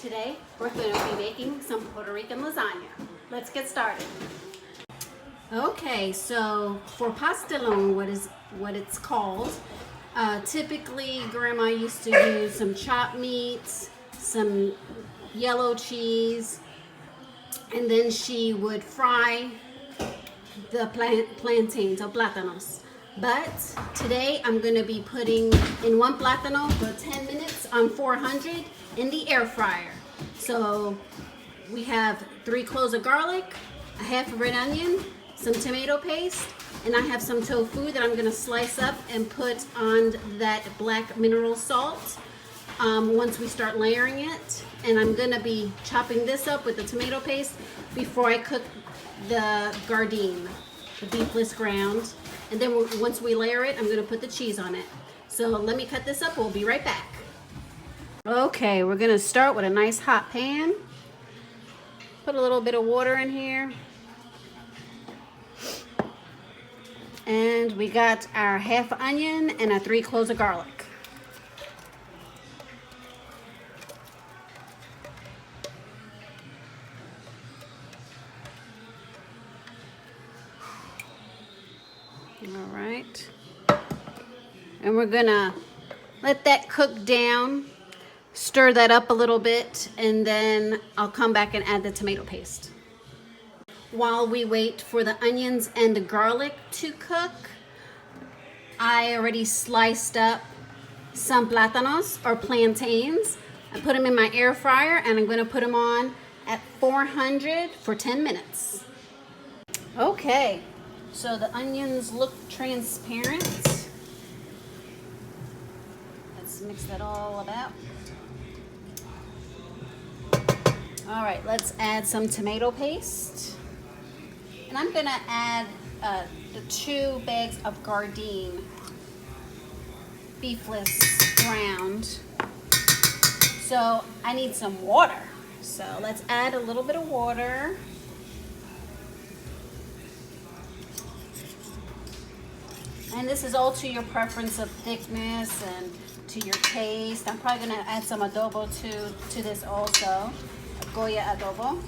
Today we're going to be making some Puerto Rican lasagna. Let's get started. Okay, so for pastelon, what it's called, typically Grandma used to use some chopped meats, some yellow cheese, and then she would fry the plantains or plátanos. But today I'm going to be putting in one plátano for 10 minutes on 400 in the air fryer. So we have 3 cloves of garlic, a half a red onion, some tomato paste, and I have some tofu that I'm going to slice up and put on that black mineral salt once we start layering it. And I'm going to be chopping this up with the tomato paste before I cook the Gardein, the Beefless Ground. And then once we layer it, I'm going to put the cheese on it. So let me cut this up. We'll be right back. Okay, we're going to start with a nice hot pan. Put a little bit of water in here. And we got our half onion and our 3 cloves of garlic. All right. And we're gonna let that cook down, stir that up a little bit, and then I'll come back and add the tomato paste. While we wait for the onions and the garlic to cook, I already sliced up some plátanos or plantains. I put them in my air fryer and I'm gonna put them on at 400 for 10 minutes. Okay, so the onions look transparent. Let's mix that all about. All right, let's add some tomato paste. And I'm gonna add the 2 bags of Gardein Beefless Ground. So I need some water. So let's add a little bit of water. And this is all to your preference of thickness and to your taste. I'm probably gonna add some adobo to this also, Goya adobo.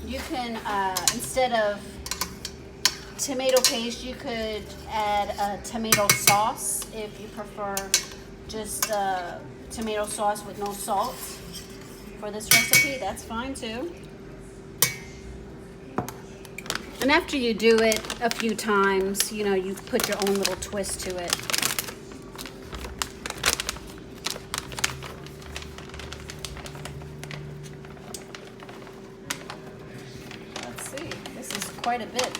You can, instead of tomato paste, you could add a tomato sauce if you prefer just tomato sauce with no salt for this recipe. That's fine too. And after you do it a few times, you know, you put your own little twist to it. Let's see, this is quite a bit.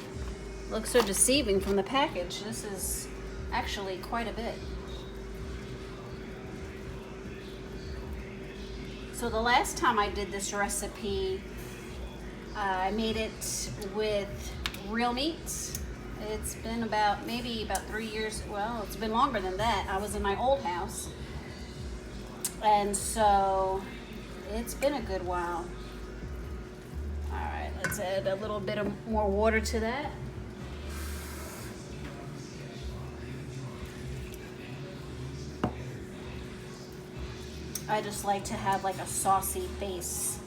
Looks so deceiving from the package. This is actually quite a bit. So the last time I did this recipe, I made it with real meat. It's been maybe about 3 years. Well, it's been longer than that. I was in my old house. And so it's been a good while. All right, let's add a little bit more water to that. I just like to have like a saucy base.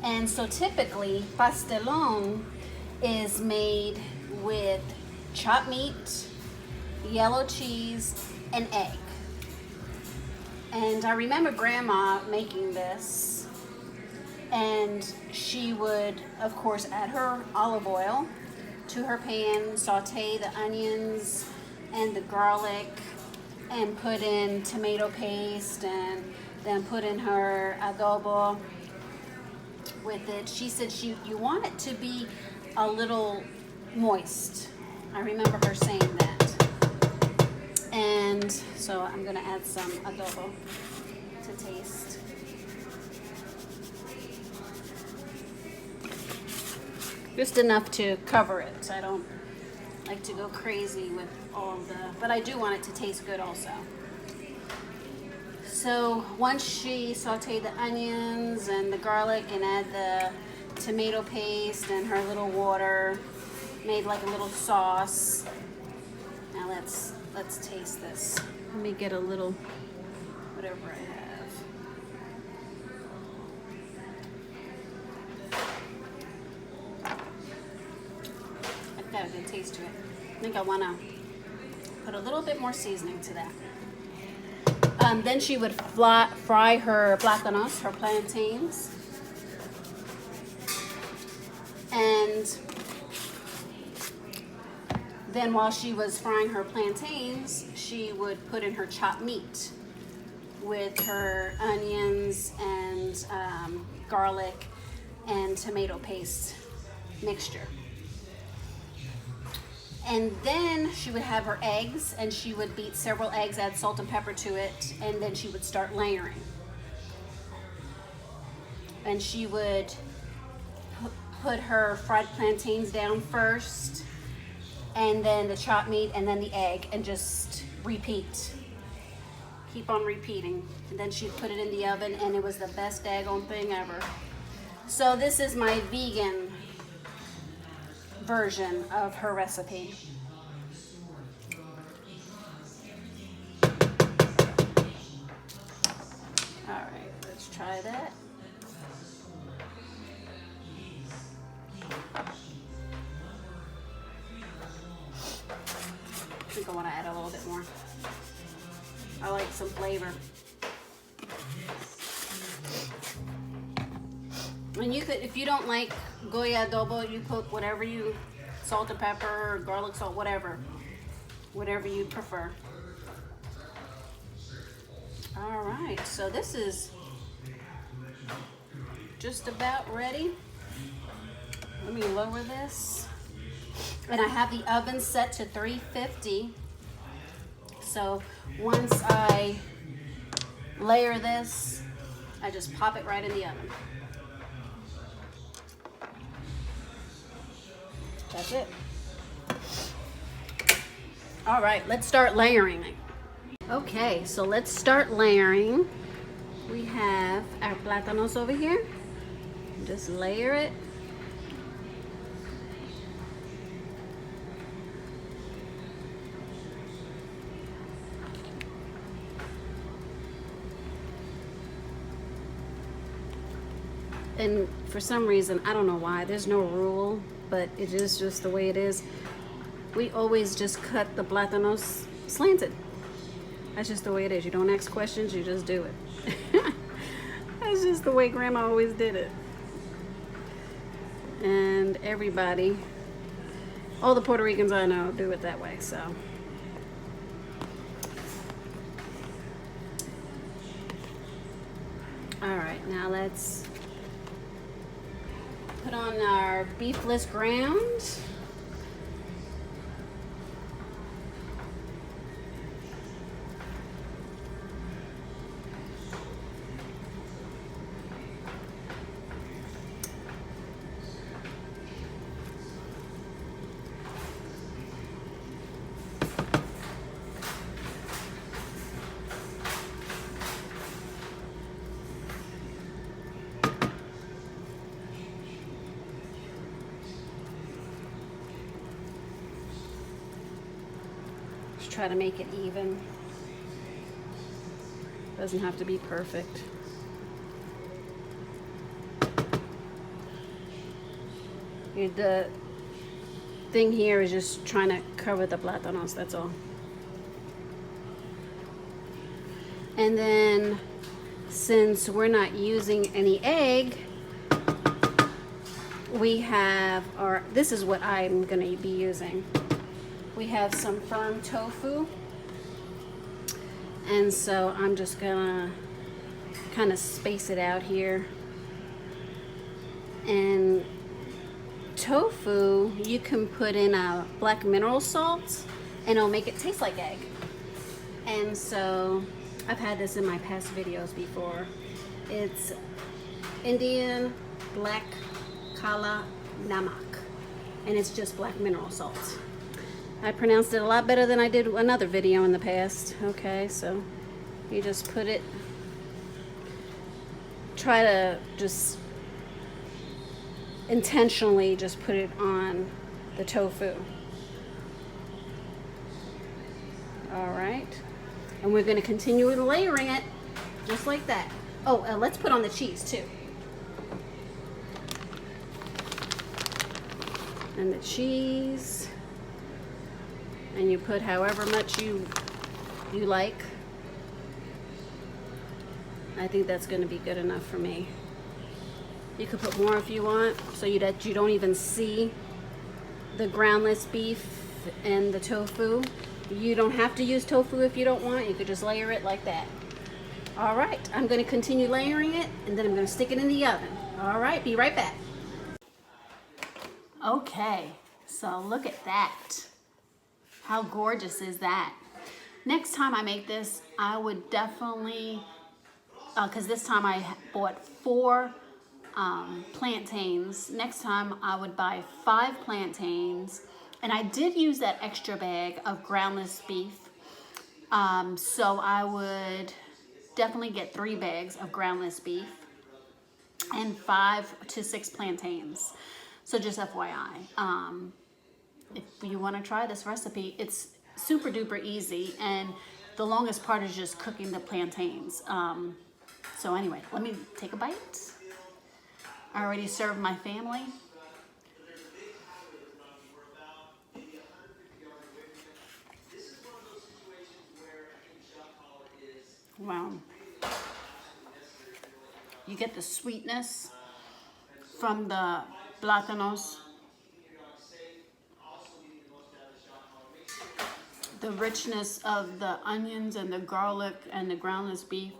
And so typically, pastelon is made with chopped meat, yellow cheese, and egg. And I remember Grandma making this, and she would, of course, add her olive oil to her pan, saute the onions and the garlic, and put in tomato paste, and then put in her adobo with it. She said you want it to be a little moist. I remember her saying that. And so I'm gonna add some adobo to taste. Just enough to cover it. I don't like to go crazy with all of but I do want it to taste good also. So once she sauteed the onions and the garlic and add the tomato paste and her little water, made like a little sauce, Now let's taste this. Let me get a little whatever I have. I've got a good taste to it. I think I want to put a little bit more seasoning to that. Then she would fry her plátanos, her plantains. And then while she was frying her plantains, she would put in her chopped meat with her onions and garlic and tomato paste mixture. And then she would have her eggs, and she would beat several eggs, add salt and pepper to it, and then she would start layering. And she would put her fried plantains down first, and then the chopped meat, and then the egg, and just repeat. Keep on repeating. And then she'd put it in the oven, and it was the best daggone thing ever. So this is my vegan version of her recipe. All right, let's try that. I think I want to add a little bit more. I like some flavor. And you could, if you don't like Goya adobo, you put whatever you, salt and pepper, or garlic salt, whatever you prefer. All right, so this is just about ready. Let me lower this. And I have the oven set to 350. So once I layer this, I just pop it right in the oven. That's it. All right, let's start layering. Okay, so let's start layering. We have our plátanos over here. Just layer it. And for some reason, I don't know why, there's no rule, but it is just the way it is. We always just cut the plátanos slanted. That's just the way it is. You don't ask questions, you just do it. That's just the way Grandma always did it. And everybody, all the Puerto Ricans I know do it that way, so. All right, now let's put on our beefless ground. Try to make it even. Doesn't have to be perfect. The thing here is just trying to cover the plátanos, that's all. And then since we're not using any egg, we have our, this is what I'm going to be using. We have some firm tofu, and so I'm just gonna kind of space it out here. And tofu, you can put in a black mineral salt and it'll make it taste like egg. And so I've had this in my past videos before. It's Indian black kala namak, and it's just black mineral salt. I pronounced it a lot better than I did another video in the past. Okay, so you just put it, try to just intentionally just put it on the tofu. All right. And we're going to continue layering it just like that. Oh, let's put on the cheese too. And the cheese. And you put however much you like. I think that's going to be good enough for me. You could put more if you want, so that you don't even see the groundless beef and the tofu. You don't have to use tofu if you don't want. You could just layer it like that. All right, I'm going to continue layering it, and then I'm going to stick it in the oven. All right, be right back. Okay, so look at that. How gorgeous is that? Next time I make this, I would definitely, because this time I bought 4 plantains. Next time I would buy 5 plantains, and I did use that extra bag of groundless beef. So I would definitely get 3 bags of groundless beef and 5 to 6 plantains. So just FYI, if you want to try this recipe, it's super duper easy, and the longest part is just cooking the plantains. So anyway, let me take a bite. I already served my family. Wow. You get the sweetness from the plátanos, the richness of the onions and the garlic and the groundless beef,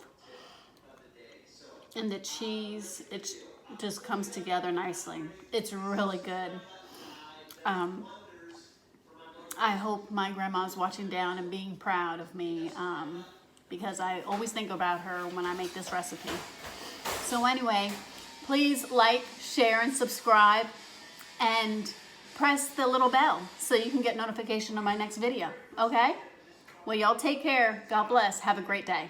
and the cheese. It just comes together nicely. It's really good. I hope my grandma's watching down and being proud of me, because I always think about her when I make this recipe. So anyway, please like, share, and subscribe, and press the little bell so you can get notification of my next video, okay? Well, y'all take care. God bless. Have a great day.